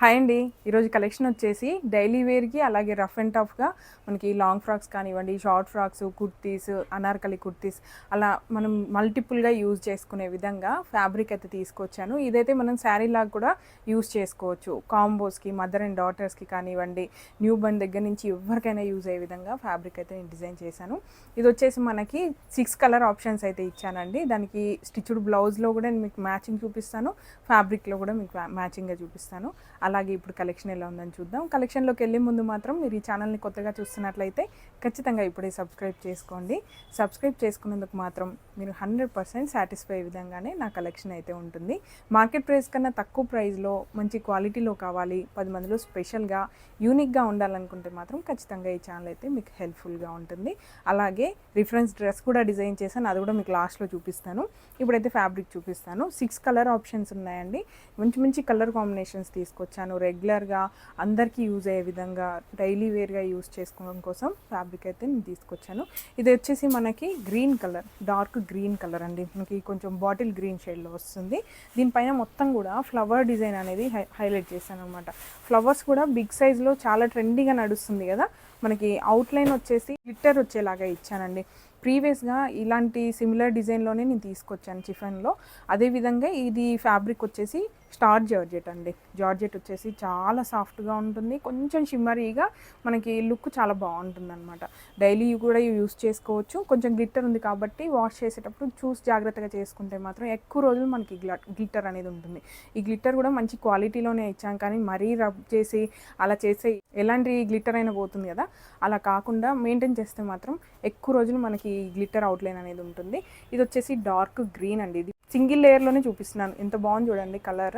Hi అండి. ఈరోజు collection వచ్చేసి డైలీ వేర్‌కి అలాగే రఫ్ అండ్ టఫ్‌గా మనకి లాంగ్ ఫ్రాక్స్ కానివ్వండి, షార్ట్ ఫ్రాక్స్, కుర్తీస్, అనార్కలి కుర్తీస్ అలా మనం మల్టిపుల్‌గా యూజ్ చేసుకునే విధంగా ఫ్యాబ్రిక్ అయితే తీసుకొచ్చాను. ఇదైతే మనం శారీలాగా కూడా యూజ్ చేసుకోవచ్చు. కాంబోస్‌కి, మదర్ అండ్ డాటర్స్‌కి కానివ్వండి, న్యూ బర్న్ దగ్గర నుంచి ఎవరికైనా యూజ్ అయ్యే విధంగా ఫ్యాబ్రిక్ అయితే నేను డిజైన్ చేశాను. ఇది వచ్చేసి మనకి 6 కలర్ ఆప్షన్స్ అయితే ఇచ్చానండి. దానికి స్టిచ్డ్ బ్లౌజ్‌లో కూడా నేను మీకు మ్యాచింగ్ చూపిస్తాను. ఫ్యాబ్రిక్‌లో కూడా మీకు మ్యాచింగ్‌గా చూపిస్తాను. అలాగే ఇప్పుడు కలెక్షన్ ఎలా ఉందని చూద్దాం. కలెక్షన్లోకి వెళ్ళే ముందు మాత్రం మీరు ఈ ఛానల్ని కొత్తగా చూస్తున్నట్లయితే ఖచ్చితంగా ఇప్పుడే సబ్స్క్రైబ్ చేసుకోండి. సబ్స్క్రైబ్ చేసుకున్నందుకు మాత్రం మీరు 100% సాటిస్ఫై అయ్యే విధంగానే నా కలెక్షన్ అయితే ఉంటుంది. మార్కెట్ ప్రైస్ కన్నా తక్కువ ప్రైస్లో మంచి క్వాలిటీలో కావాలి, 10 మందిలో స్పెషల్గా యూనిక్గా ఉండాలనుకుంటే మాత్రం ఖచ్చితంగా ఈ ఛానల్ అయితే మీకు హెల్ప్ఫుల్గా ఉంటుంది. అలాగే రిఫరెన్స్ డ్రెస్ కూడా డిజైన్ చేశాను, అది కూడా మీకు లాస్ట్లో చూపిస్తాను. ఇప్పుడైతే ఫ్యాబ్రిక్ చూపిస్తాను. 6 కలర్ ఆప్షన్స్ ఉన్నాయండి. మంచి మంచి కలర్ కాంబినేషన్స్ తీసుకొచ్చాను. రెగ్యులర్గా అందరికీ యూజ్ అయ్యే విధంగా డైలీ వేర్గా యూజ్ చేసుకోవడం కోసం ఫ్యాబ్రిక్ అయితే నేను తీసుకొచ్చాను. ఇది వచ్చేసి మనకి green colour, dark green colour అండి. మనకి కొంచెం బాటిల్ గ్రీన్ షేడ్లో వస్తుంది. దీనిపైన మొత్తం కూడా ఫ్లవర్ డిజైన్ అనేది హైలైట్ చేశాను అనమాట. ఫ్లవర్స్ కూడా బిగ్ సైజ్లో చాలా ట్రెండీగా నడుస్తుంది కదా. మనకి అవుట్లైన్ వచ్చేసి గ్లిట్టర్ వచ్చేలాగా ఇచ్చానండి. ప్రీవియస్గా ఇలాంటి సిమిలర్ డిజైన్లోనే నేను తీసుకొచ్చాను చిఫన్లో. అదేవిధంగా ఇది ఫ్యాబ్రిక్ వచ్చేసి స్టార్ జార్జెట్ అండి. జార్జెట్ వచ్చేసి చాలా సాఫ్ట్గా ఉంటుంది, కొంచెం షిమ్మరీగా మనకి లుక్ చాలా బాగుంటుంది అనమాట. డైలీ కూడా యూస్ చేసుకోవచ్చు. కొంచెం గ్లిట్టర్ ఉంది కాబట్టి వాష్ చేసేటప్పుడు చూసి జాగ్రత్తగా చేసుకుంటే మాత్రం ఎక్కువ రోజులు మనకి గ్లిట్టర్ అనేది ఉంటుంది. ఈ గ్లిట్టర్ కూడా మంచి క్వాలిటీలోనే ఇచ్చాం, కానీ మరీ రబ్ చేసి అలా చేసే ఎలాంటి గ్లిట్టర్ అయినా పోతుంది కదా, అలా కాకుండా మెయింటైన్ చేస్తే మాత్రం ఎక్కువ రోజులు మనకి గ్లిట్టర్ అవుట్లైన్ అనేది ఉంటుంది. ఇది వచ్చేసి డార్క్ గ్రీన్ అండి. ఇది సింగిల్ లేయర్లోనే చూపిస్తున్నాను, ఎంత బాగుంది చూడండి. కలర్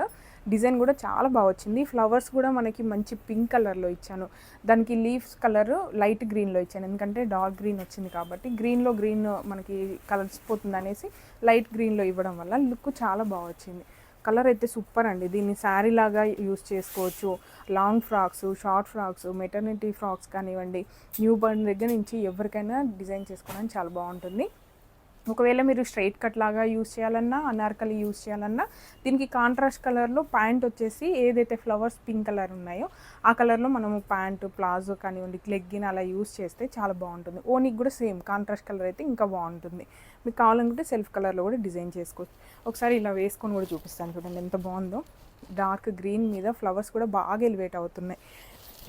డిజైన్ కూడా చాలా బాగా వచ్చింది. ఫ్లవర్స్ కూడా మనకి మంచి పింక్ కలర్లో ఇచ్చాను. దానికి లీవ్స్ కలర్ లైట్ గ్రీన్లో ఇచ్చాను, ఎందుకంటే డార్క్ గ్రీన్ వచ్చింది కాబట్టి గ్రీన్లో గ్రీన్ మనకి కలిసిపోతుంది అనేసి లైట్ గ్రీన్లో ఇవ్వడం వల్ల లుక్ చాలా బాగా వచ్చింది. కలర్ అయితే సూపర్ అండి. దీన్ని శారీ లాగా యూస్ చేసుకోవచ్చు. Long frocks, short frocks, maternity frocks కానివ్వండి, న్యూ బర్న్ దగ్గర నుంచి ఎవరికైనా డిజైన్ చేసుకోవడానికి చాలా బాగుంటుంది. ఒకవేళ మీరు స్ట్రైట్ కట్ లాగా యూస్ చేయాలన్నా, అనార్కలి యూస్ చేయాలన్నా, దీనికి కాంట్రాస్ట్ కలర్లో ప్యాంట్ వచ్చేసి ఏదైతే ఫ్లవర్స్ పింక్ కలర్ ఉన్నాయో ఆ కలర్లో మనము ప్యాంటు, ప్లాజో కానివ్వండి, లెగ్గిన్ అలా యూస్ చేస్తే చాలా బాగుంటుంది. ఓనికి కూడా సేమ్ కాంట్రాస్ట్ కలర్ అయితే ఇంకా బాగుంటుంది. మీకు కావాలనుకుంటే సెల్ఫ్ కలర్లో కూడా డిజైన్ చేసుకోవచ్చు. ఒకసారి ఇలా వేసుకొని కూడా చూపిస్తాను చూడండి ఎంత బాగుందో. డార్క్ గ్రీన్ మీద ఫ్లవర్స్ కూడా బాగా ఎలివేట్ అవుతున్నాయి.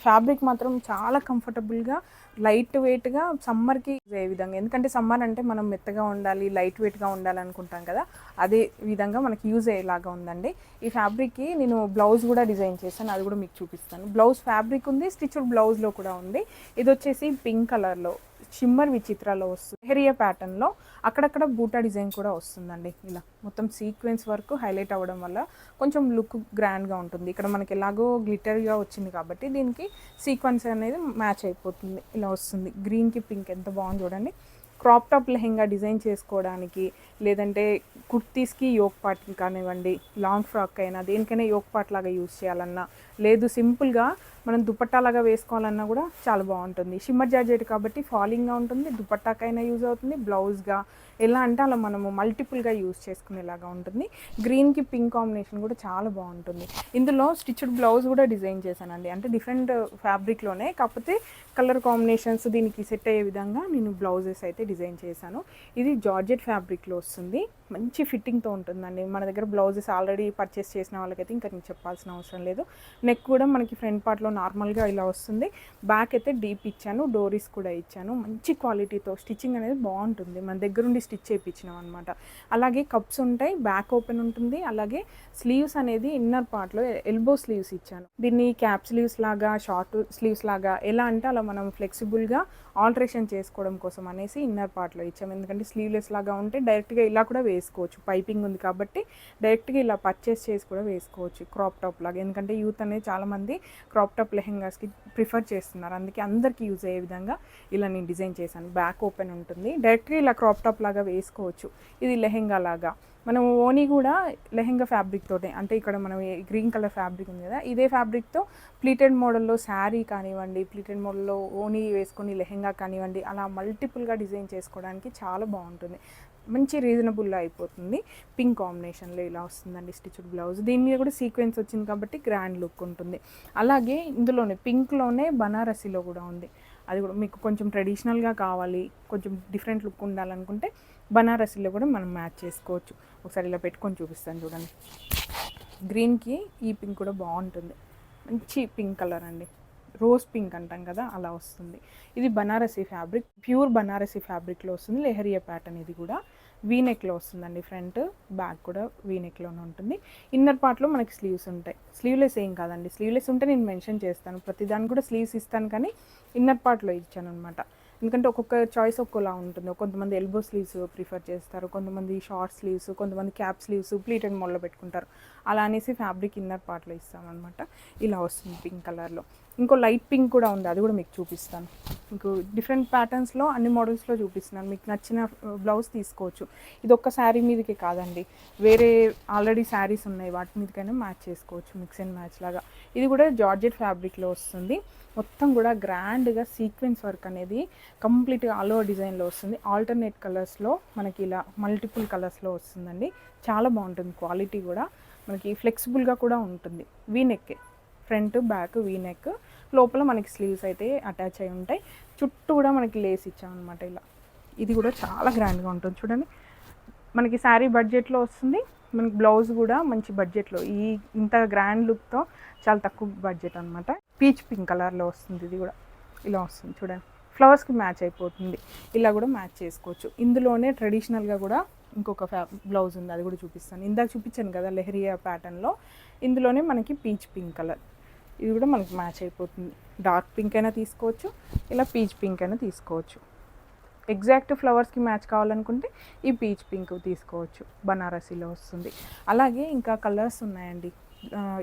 ఫ్యాబ్రిక్ మాత్రం చాలా కంఫర్టబుల్గా, లైట్ వెయిట్గా సమ్మర్కి ఏ విధంగా, ఎందుకంటే సమ్మర్ అంటే మనం మెత్తగా ఉండాలి, లైట్ వెయిట్గా ఉండాలి అనుకుంటాం కదా, అదే విధంగా మనకి యూజ్ అయ్యేలాగా ఉందండి. ఈ ఫ్యాబ్రిక్కి నేను బ్లౌజ్ కూడా డిజైన్ చేశాను, అది కూడా మీకు చూపిస్తాను. బ్లౌజ్ ఫ్యాబ్రిక్ ఉంది, స్టిచ్డ్ బ్లౌజ్లో కూడా ఉంది. ఇది వచ్చేసి పింక్ కలర్లో షిమ్మర్ విచిత్రాలో వస్తుంది. హెరియా ప్యాటర్న్లో అక్కడక్కడ బూటా డిజైన్ కూడా వస్తుందండి. ఇలా మొత్తం సీక్వెన్స్ వర్క్ హైలైట్ అవ్వడం వల్ల కొంచెం లుక్ గ్రాండ్గా ఉంటుంది. ఇక్కడ మనకి ఎలాగో గ్లిటర్గా వచ్చింది కాబట్టి దీనికి సీక్వెన్స్ అనేది మ్యాచ్ అయిపోతుంది. ఇలా వస్తుంది. గ్రీన్కి పింక్ ఎంత బాగుంది చూడండి. క్రాప్ టాప్ లెహెంగా డిజైన్ చేసుకోవడానికి, లేదంటే కుర్తీస్కి యోక్ పార్ట్ కానివ్వండి, లాంగ్ ఫ్రాక్ అయినా దేనికైనా యోక్ పార్ట్ లాగా యూజ్ చేయాలన్నా, లేదు సింపుల్గా మనం దుపట్టాలాగా వేసుకోవాలన్నా కూడా చాలా బాగుంటుంది. షిమ్మర్ జార్జెట్ కాబట్టి ఫాలింగ్గా ఉంటుంది, దుపట్టాకైనా యూజ్ అవుతుంది, బ్లౌజ్గా ఎలా అంటే అలా మనము మల్టిపుల్గా యూజ్ చేసుకునేలాగా ఉంటుంది. గ్రీన్కి పింక్ కాంబినేషన్ కూడా చాలా బాగుంటుంది. ఇందులో స్టిచ్డ్ బ్లౌజ్ కూడా డిజైన్ చేశానండి, అంటే డిఫరెంట్ ఫ్యాబ్రిక్లోనే కాకపోతే కలర్ కాంబినేషన్స్ దీనికి సెట్ అయ్యే విధంగా నేను బ్లౌజెస్ అయితే డిజైన్ చేశాను. ఇది జార్జెట్ ఫ్యాబ్రిక్లో వస్తుంది, మంచి ఫిట్టింగ్తో ఉంటుందండి. మన దగ్గర బ్లౌజెస్ ఆల్రెడీ పర్చేస్ చేసిన వాళ్ళకైతే ఇంకా నేను చెప్పాల్సిన అవసరం లేదు. నెక్ కూడా మనకి ఫ్రంట్ పార్ట్లో నార్మల్గా ఇలా వస్తుంది. బ్యాక్ అయితే డీప్ ఇచ్చాను, డోరీస్ కూడా ఇచ్చాను. మంచి క్వాలిటీతో స్టిచ్చింగ్ అనేది బాగుంటుంది, మన దగ్గరుండి స్టిచ్ చేయించినాం అనమాట. అలాగే కప్స్ ఉంటాయి, బ్యాక్ ఓపెన్ ఉంటుంది. అలాగే స్లీవ్స్ అనేది ఇన్నర్ పార్ట్లో ఎల్బో స్లీవ్స్ ఇచ్చాను. దీన్ని క్యాప్ స్లీవ్స్ లాగా, షార్ట్ స్లీవ్స్ లాగా ఎలా అంటే అలా మనం ఫ్లెక్సిబుల్గా ఆల్టరేషన్ చేసుకోవడం కోసం అనేసి ఇన్నర్ పార్ట్లో ఇచ్చాము. ఎందుకంటే స్లీవ్లెస్ లాగా ఉంటే డైరెక్ట్గా ఇలా కూడా వేసుకోవచ్చు, పైపింగ్ ఉంది కాబట్టి డైరెక్ట్గా ఇలా పర్చేస్ చేసి కూడా వేసుకోవచ్చు క్రాప్ టాప్ లాగా. ఎందుకంటే యూత్ అనేది చాలామంది క్రాప్ టాప్ లెహెంగాస్కి ప్రిఫర్ చేస్తున్నారు, అందుకే అందరికీ యూజ్ అయ్యే విధంగా ఇలా నేను డిజైన్ చేశాను. బ్యాక్ ఓపెన్ ఉంటుంది, డైరెక్ట్గా ఇలా క్రాప్ టాప్ లాగా వేసుకోవచ్చు. ఇది లెహెంగా లాగా. మనం ఓనీ కూడా లెహెంగా ఫ్యాబ్రిక్ తోటే, అంటే ఇక్కడ మనం గ్రీన్ కలర్ ఫ్యాబ్రిక్ ఉంది కదా, ఇదే ఫ్యాబ్రిక్తో ప్లీటెడ్ మోడల్లో శారీ కానివ్వండి, ప్లీటెడ్ మోడల్లో ఓనీ వేసుకొని లెహెంగా కానివ్వండి, అలా మల్టిపుల్గా డిజైన్ చేసుకోవడానికి చాలా బాగుంటుంది. మంచి రీజనబుల్లో అయిపోతుంది. పింక్ కాంబినేషన్లో ఇలా వస్తుందండి స్టిచ్డ్ బ్లౌజ్. దీని మీద కూడా సీక్వెన్స్ వచ్చింది కాబట్టి గ్రాండ్ లుక్ ఉంటుంది. అలాగే ఇందులోనే పింక్లోనే బనారసీలో కూడా ఉంది. అది కూడా మీకు కొంచెం ట్రెడిషనల్గా కావాలి, కొంచెం డిఫరెంట్ లుక్ ఉండాలనుకుంటే బనారసీలో కూడా మనం మ్యాచ్ చేసుకోవచ్చు. ఒకసారి ఇలా పెట్టుకొని చూపిస్తాను చూడండి. గ్రీన్కి ఈ పింక్ కూడా బాగుంటుంది. మంచి పింక్ కలర్ అండి, రోజ్ పింక్ అంటాం కదా అలా వస్తుంది. ఇది బనారసీ ఫ్యాబ్రిక్, ప్యూర్ బనారసీ ఫ్యాబ్రిక్లో వస్తుంది. లెహరియా ప్యాటర్న్. ఇది కూడా వీనెక్లో వస్తుందండి. ఫ్రంట్ బ్యాక్ కూడా వీనెక్లోనే ఉంటుంది. ఇన్నర్ పార్ట్లో మనకి స్లీవ్స్ ఉంటాయి. స్లీవ్లెస్ ఏం కాదండి, స్లీవ్లెస్ ఉంటే నేను మెన్షన్ చేస్తాను, ప్రతిదానికి కూడా స్లీవ్స్ ఇస్తాను, కానీ ఇన్నర్ పార్ట్లో ఇచ్చాను అనమాట. ఎందుకంటే ఒక్కొక్క చాయిస్ ఒక్కోలా ఉంటుంది. కొంతమంది ఎల్బో స్లీవ్స్ ప్రిఫర్ చేస్తారు, కొంతమంది షార్ట్ స్లీవ్స్, కొంతమంది క్యాప్ స్లీవ్స్ ప్లీటెడ్ మోడల్లో పెట్టుకుంటారు. అలా అనేసి ఫ్యాబ్రిక్ ఇన్నర్ పార్ట్లో ఇస్తామన్నమాట. ఇలా వస్తుంది పింక్ కలర్లో. ఇంకో లైట్ పింక్ కూడా ఉంది, అది కూడా మీకు చూపిస్తాను. మీకు డిఫరెంట్ ప్యాటర్న్స్లో అన్ని మోడల్స్లో చూపిస్తున్నాను. మీకు నచ్చిన బ్లౌజ్ తీసుకోవచ్చు. ఇది ఒక్క శారీ మీదకే కాదండి, వేరే ఆల్రెడీ శారీస్ ఉన్నాయి వాటి మీదకైనా మ్యాచ్ చేసుకోవచ్చు, మిక్స్ అండ్ మ్యాచ్ లాగా. ఇది కూడా జార్జెట్ ఫ్యాబ్రిక్లో వస్తుంది. మొత్తం కూడా గ్రాండ్గా సీక్వెన్స్ వర్క్ అనేది కంప్లీట్గా ఆల్ ఓవర్ డిజైన్లో వస్తుంది. ఆల్టర్నేట్ కలర్స్లో మనకి ఇలా మల్టిపుల్ కలర్స్లో వస్తుందండి. చాలా బాగుంటుంది. క్వాలిటీ కూడా మనకి ఫ్లెక్సిబుల్గా కూడా ఉంటుంది. వీనెక్, ఫ్రంట్ బ్యాక్ వీనెక్, లోపల మనకి స్లీవ్స్ అయితే అటాచ్ అయి ఉంటాయి. చుట్టూ కూడా మనకి లేస్ ఇచ్చామన్నమాట ఇలా. ఇది కూడా చాలా గ్రాండ్గా ఉంటుంది చూడండి. మనకి శారీ బడ్జెట్లో వస్తుంది, మనకి బ్లౌజ్ కూడా మంచి బడ్జెట్లో, ఈ ఇంత గ్రాండ్ లుక్తో చాలా తక్కువ బడ్జెట్ అనమాట. పీచ్ పింక్ కలర్లో వస్తుంది. ఇది కూడా ఇలా వస్తుంది చూడండి. ఫ్లవర్స్కి మ్యాచ్ అయిపోతుంది. ఇలా కూడా మ్యాచ్ చేసుకోవచ్చు. ఇందులోనే ట్రెడిషనల్గా కూడా ఇంకొక బ్లౌజ్ ఉంది, అది కూడా చూపిస్తాను. ఇందాక చూపించాను కదా లెహరియా ప్యాటర్న్లో, ఇందులోనే మనకి పీచ్ పింక్ కలర్. ఇది కూడా మనకి మ్యాచ్ అయిపోతుంది. డార్క్ పింక్ అయినా తీసుకోవచ్చు, ఇలా పీచ్ పింక్ అయినా తీసుకోవచ్చు. ఎగ్జాక్ట్ ఫ్లవర్స్కి మ్యాచ్ కావాలనుకుంటే ఈ పీచ్ పింక్ తీసుకోవచ్చు, బనారసీలో వస్తుంది. అలాగే ఇంకా కలర్స్ ఉన్నాయండి.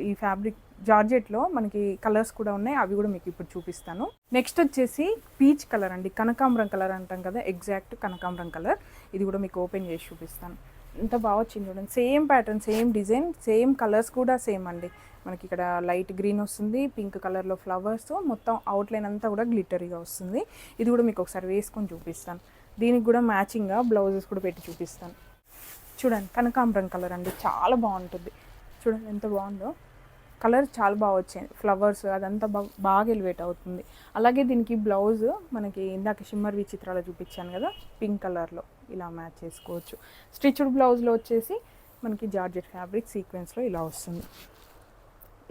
ఈ ఫ్యాబ్రిక్ జార్జెట్లో మనకి కలర్స్ కూడా ఉన్నాయి, అవి కూడా మీకు ఇప్పుడు చూపిస్తాను. నెక్స్ట్ వచ్చేసి పీచ్ కలర్ అండి, కనకాంబరం కలర్ అంటాం కదా, ఎగ్జాక్ట్ కనకాంబరం కలర్. ఇది కూడా మీకు ఓపెన్ చేసి చూపిస్తాను. ఎంత బాగా వచ్చింది చూడండి. Same pattern, same design, same colours కూడా సేమ్ అండి. మనకి ఇక్కడ లైట్ గ్రీన్ వస్తుంది, పింక్ కలర్లో ఫ్లవర్స్, మొత్తం అవుట్లైన్ అంతా కూడా గ్లిటరీగా వస్తుంది. ఇది కూడా మీకు ఒకసారి వేసుకొని చూపిస్తాను. దీనికి కూడా మ్యాచింగ్గా బ్లౌజెస్ కూడా పెట్టి చూపిస్తాను. చూడండి, కనకాంబరం కలర్ అండి, చాలా బాగుంటుంది. చూడండి ఎంత బాగుందో కలర్, చాలా బాగా వచ్చింది. ఫ్లవర్స్ అదంతా బాగా ఎలివేట్ అవుతుంది. అలాగే దీనికి బ్లౌజ్ మనకి ఇందాక షిమ్మర్ విచిత్రాలు చూపించాను కదా, పింక్ కలర్లో ఇలా మ్యాచ్ చేసుకోవచ్చు. స్టిచ్డ్ బ్లౌజ్లో వచ్చేసి మనకి జార్జెట్ ఫ్యాబ్రిక్ సీక్వెన్స్లో ఇలా వస్తుంది.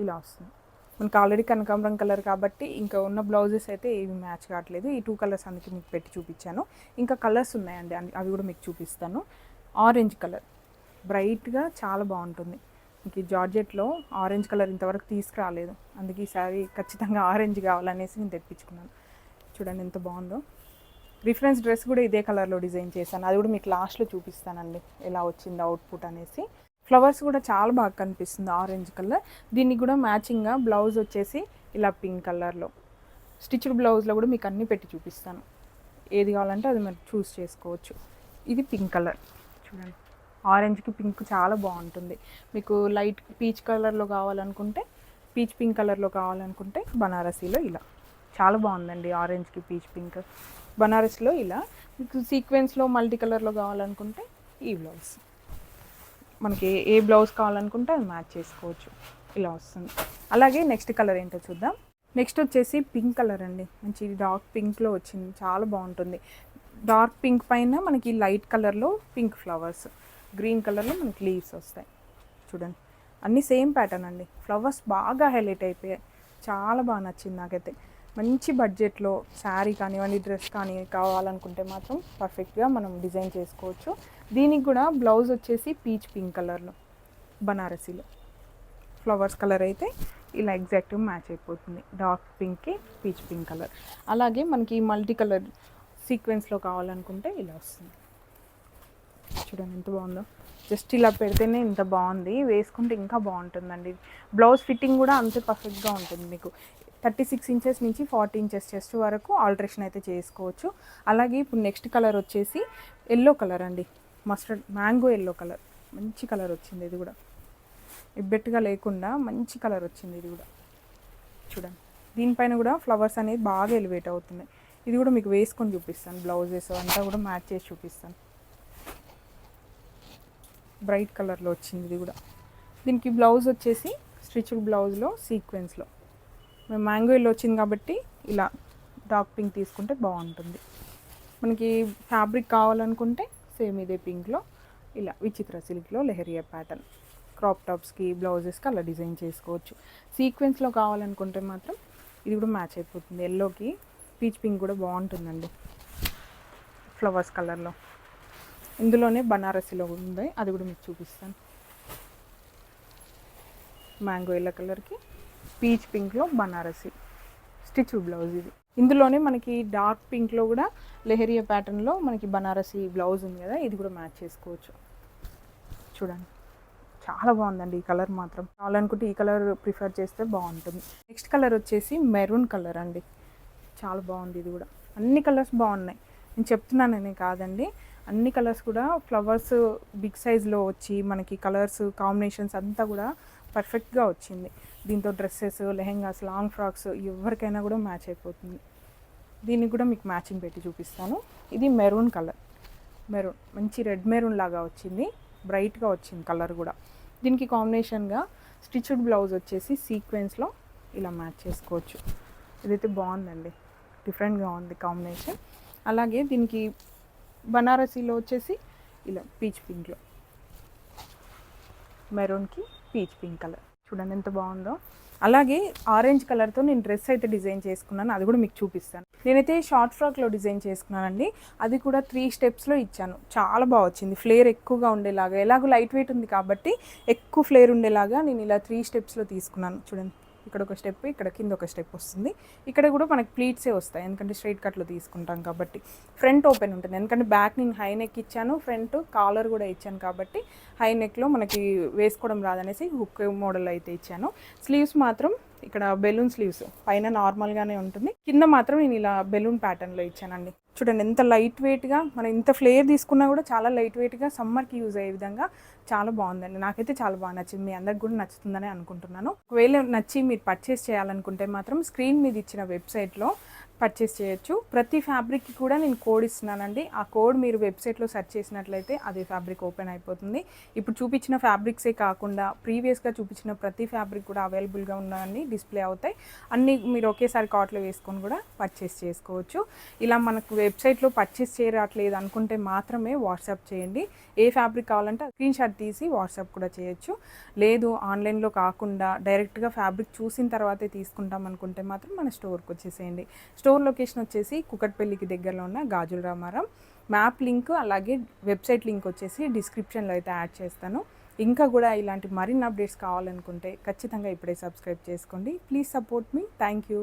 ఇలా వస్తుంది మనకి ఆల్రెడీ కనకాంబరం కలర్ కాబట్టి ఇంకా ఉన్న బ్లౌజెస్ అయితే ఏవి మ్యాచ్ కావట్లేదు. ఈ 2 కలర్స్ అందుకే మీకు పెట్టి చూపించాను. ఇంకా కలర్స్ ఉన్నాయండి, అవి కూడా మీకు చూపిస్తాను. ఆరెంజ్ కలర్ బ్రైట్గా చాలా బాగుంటుంది. ఇంక జార్జెట్లో ఆరెంజ్ కలర్ ఇంతవరకు తీసుకురాలేదు, అందుకే ఈసారి ఖచ్చితంగా ఆరెంజ్ కావాలనేసి నేను తెప్పించుకున్నాను. చూడండి ఎంత బాగుందో. రిఫరెన్స్ డ్రెస్ కూడా ఇదే కలర్లో డిజైన్ చేశాను, అది కూడా మీకు లాస్ట్లో చూపిస్తానండి ఎలా వచ్చింది అవుట్పుట్ అనేసి. ఫ్లవర్స్ కూడా చాలా బాగా కనిపిస్తుంది, ఆరెంజ్ కలర్. దీనికి కూడా మ్యాచింగ్గా బ్లౌజ్ వచ్చేసి ఇలా పింక్ కలర్లో. స్టిచ్డ్ బ్లౌజ్లో కూడా మీకు అన్నీ పెట్టి చూపిస్తాను, ఏది కావాలంటే అది మీరు చూస్ చేసుకోవచ్చు. ఇది పింక్ కలర్ చూడండి, ఆరెంజ్కి పింక్ చాలా బాగుంటుంది. మీకు లైట్ పీచ్ కలర్లో కావాలనుకుంటే, పీచ్ పింక్ కలర్లో కావాలనుకుంటే బనారసీలో ఇలా చాలా బాగుందండి. ఆరెంజ్కి పీచ్ పింక్, బనారస్లో ఇలా. మీకు సీక్వెన్స్లో మల్టీ కలర్లో కావాలనుకుంటే ఈ బ్లౌజ్, మనకి ఏ బ్లౌజ్ కావాలనుకుంటే అది మ్యాచ్ చేసుకోవచ్చు, ఇలా వస్తుంది. అలాగే నెక్స్ట్ కలర్ ఏంటో చూద్దాం. నెక్స్ట్ వచ్చేసి పింక్ కలర్ అండి, మంచి డార్క్ పింక్లో వచ్చింది, చాలా బాగుంటుంది. డార్క్ పింక్ పైన మనకి లైట్ కలర్లో పింక్ ఫ్లవర్స్, గ్రీన్ కలర్లో మనకి లీవ్స్ వస్తాయి. చూడండి అన్నీ సేమ్ ప్యాటర్న్ అండి. ఫ్లవర్స్ బాగా హైలైట్ అయిపోయాయి, చాలా బాగా నచ్చింది నాకైతే. మంచి బడ్జెట్లో శారీ కానివ్వండి, డ్రెస్ కానీ కావాలనుకుంటే మాత్రం పర్ఫెక్ట్గా మనం డిజైన్ చేసుకోవచ్చు. దీనికి కూడా బ్లౌజ్ వచ్చేసి పీచ్ పింక్ కలర్లో బనారసీలో ఫ్లవర్స్ కలర్ అయితే ఇలా ఎగ్జాక్ట్గా మ్యాచ్ అయిపోతుంది. డార్క్ పింక్కి పీచ్ పింక్ కలర్. అలాగే మనకి మల్టీ కలర్ సీక్వెన్స్లో కావాలనుకుంటే ఇలా వస్తుంది. చూడండి ఎంత బాగుందో, జస్ట్ ఇలా పెడితేనే ఇంత బాగుంది, వేసుకుంటే ఇంకా బాగుంటుందండి. బ్లౌజ్ ఫిట్టింగ్ కూడా అంతే పర్ఫెక్ట్గా ఉంటుంది. మీకు 36 ఇంచెస్ నుంచి 40 ఇంచెస్ చెస్ట్ వరకు ఆల్టరేషన్ అయితే చేసుకోవచ్చు. అలాగే ఇప్పుడు నెక్స్ట్ కలర్ వచ్చేసి ఎల్లో కలర్ అండి, మస్టర్డ్ మ్యాంగో ఎల్లో కలర్, మంచి కలర్ వచ్చింది. ఇది కూడా ఇబ్బెట్టుగా లేకుండా మంచి కలర్ వచ్చింది. ఇది కూడా చూడండి, దీనిపైన కూడా ఫ్లవర్స్ అనేది బాగా ఎలివేట్ అవుతుంది. ఇది కూడా మీకు వేసుకొని చూపిస్తాను, బ్లౌజెస్ అంతా కూడా మ్యాచ్ చేసి చూపిస్తాను. బ్రైట్ కలర్లో వచ్చింది ఇది కూడా. దీనికి బ్లౌజ్ వచ్చేసి స్టిచ్డ్ బ్లౌజ్లో సీక్వెన్స్లో మేము మ్యాంగో ఎల్లో వచ్చింది కాబట్టి ఇలా డార్క్ పింక్ తీసుకుంటే బాగుంటుంది. మనకి ఫ్యాబ్రిక్ కావాలనుకుంటే సేమ్ ఇదే పింక్లో ఇలా విచిత్ర సిల్క్లో లెహరియా ప్యాటర్న్ క్రాప్ టాప్స్కి బ్లౌజెస్కి అలా డిజైన్ చేసుకోవచ్చు. సీక్వెన్స్లో కావాలనుకుంటే మాత్రం ఇది కూడా మ్యాచ్ అయిపోతుంది. ఎల్లోకి పీచ్ పింక్ కూడా బాగుంటుందండి ఫ్లవర్స్ కలర్లో. ఇందులోనే బనారసిలో ఉంది, అది కూడా మీకు చూపిస్తాను. మ్యాంగో ఎల్లో కలర్కి పీచ్ పింక్లో బనారసి స్టిచ్ బ్లౌజ్ ఇది. ఇందులోనే మనకి డార్క్ పింక్లో కూడా లెహరియా ప్యాటర్న్లో మనకి బనారసి బ్లౌజ్ ఉంది కదా, ఇది కూడా మ్యాచ్ చేసుకోవచ్చు. చూడండి చాలా బాగుందండి ఈ కలర్ మాత్రం. కావాలనుకుంటే ఈ కలర్ ప్రిఫర్ చేస్తే బాగుంటుంది. నెక్స్ట్ కలర్ వచ్చేసి మెరూన్ కలర్ అండి. చాలా బాగుంది ఇది కూడా. అన్ని కలర్స్ బాగున్నాయి, నేను చెప్తున్నానని కాదండి. అన్ని కలర్స్ కూడా ఫ్లవర్స్ బిగ్ సైజ్లో వచ్చి మనకి కలర్స్ కాంబినేషన్స్ అంతా కూడా పర్ఫెక్ట్గా వచ్చింది. దీంతో డ్రెస్సెస్, లెహెంగాస్, లాంగ్ ఫ్రాక్స్ ఎవరికైనా కూడా మ్యాచ్ అయిపోతుంది. దీనికి కూడా మీకు మ్యాచింగ్ పెట్టి చూపిస్తాను. ఇది మెరూన్ కలర్, మెరూన్ మంచి రెడ్ మెరూన్ లాగా వచ్చింది, బ్రైట్గా వచ్చింది కలర్ కూడా. దీనికి కాంబినేషన్గా స్టిచ్డ్ బ్లౌజ్ వచ్చేసి సీక్వెన్స్లో ఇలా మ్యాచ్ చేసుకోవచ్చు. ఇదైతే బాగుందండి, డిఫరెంట్గా ఉంది కాంబినేషన్. అలాగే దీనికి బనారసీలో వచ్చేసి ఇలా పీచ్ పింక్లో మెరూన్కి పీచ్ పింక్ కలర్ చూడండి ఎంత బాగుందో. అలాగే ఆరెంజ్ కలర్తో నేను డ్రెస్ అయితే డిజైన్ చేసుకున్నాను, అది కూడా మీకు చూపిస్తాను. నేనైతే షార్ట్ ఫ్రాక్లో డిజైన్ చేసుకున్నానండి, అది కూడా 3 స్టెప్స్లో ఇచ్చాను. చాలా బాగా వచ్చింది, ఫ్లేర్ ఎక్కువగా ఉండేలాగా. ఎలాగో లైట్ వెయిట్ ఉంది కాబట్టి ఎక్కువ ఫ్లేర్ ఉండేలాగా నేను ఇలా 3 స్టెప్స్లో తీసుకున్నాను. చూడండి ఇక్కడ ఒక స్టెప్, ఇక్కడ కింద ఒక స్టెప్ వస్తుంది. ఇక్కడ కూడా మనకి ప్లీట్సే వస్తాయి, ఎందుకంటే స్ట్రైట్ కట్లో తీసుకుంటాం కాబట్టి. ఫ్రంట్ ఓపెన్ ఉంటుంది, ఎందుకంటే బ్యాక్ నేను హై నెక్ ఇచ్చాను, ఫ్రంట్ కాలర్ కూడా ఇచ్చాను కాబట్టి హై నెక్లో మనకి వేసుకోవడం రాదనేసి హుక్ మోడల్ అయితే ఇచ్చాను. స్లీవ్స్ మాత్రం ఇక్కడ బెలూన్ స్లీవ్స్, పైన నార్మల్గానే ఉంటుంది, కింద మాత్రం నేను ఇలా బెలూన్ ప్యాటర్న్లో ఇచ్చానండి. చూడండి ఎంత లైట్ వెయిట్గా, మనం ఇంత ఫ్లేర్ తీసుకున్నా కూడా చాలా లైట్ వెయిట్గా సమ్మర్కి యూజ్ అయ్యే విధంగా చాలా బాగుందండి. నాకైతే చాలా బాగా నచ్చింది, మీ అందరికి కూడా నచ్చుతుందని అనుకుంటున్నాను. ఒకవేళ నచ్చి మీరు పర్చేస్ చేయాలనుకుంటే మాత్రం స్క్రీన్ మీద ఇచ్చిన వెబ్సైట్లో పర్చేస్ చేయొచ్చు. ప్రతి ఫ్యాబ్రిక్కి కూడా నేను కోడ్ ఇస్తున్నానండి. ఆ కోడ్ మీరు వెబ్సైట్లో సెర్చ్ చేసినట్లయితే అదే ఫ్యాబ్రిక్ ఓపెన్ అయిపోతుంది. ఇప్పుడు చూపించిన ఫ్యాబ్రిక్సే కాకుండా ప్రీవియస్గా చూపించిన ప్రతి ఫ్యాబ్రిక్ కూడా అవైలబుల్గా ఉన్నాయని డిస్ప్లే అవుతాయి. అన్నీ మీరు ఒకేసారి కార్ట్లో వేసుకొని కూడా పర్చేస్ చేసుకోవచ్చు. ఇలా మనకు వెబ్సైట్లో పర్చేస్ చేయట్లేదు అనుకుంటే మాత్రమే వాట్సాప్ చేయండి. ఏ ఫ్యాబ్రిక్ కావాలంటే స్క్రీన్ షాట్ తీసి వాట్సాప్ కూడా చేయొచ్చు. లేదు ఆన్లైన్లో కాకుండా డైరెక్ట్గా ఫ్యాబ్రిక్ చూసిన తర్వాతే తీసుకుంటాం అనుకుంటే మాత్రం మన స్టోర్కి వచ్చేసేయండి. స్టోర్ లొకేషన్ వచ్చేసి కుకట్పల్లికి దగ్గరలో ఉన్న గాజుల రామారం. మ్యాప్ లింక్ అలాగే వెబ్సైట్ లింక్ వచ్చేసి డిస్క్రిప్షన్లో అయితే యాడ్ చేస్తాను. ఇంకా కూడా ఇలాంటి మరిన్ని అప్డేట్స్ కావాలనుకుంటే ఖచ్చితంగా ఇప్పుడే సబ్స్క్రైబ్ చేసుకోండి. Please support me. Thank you.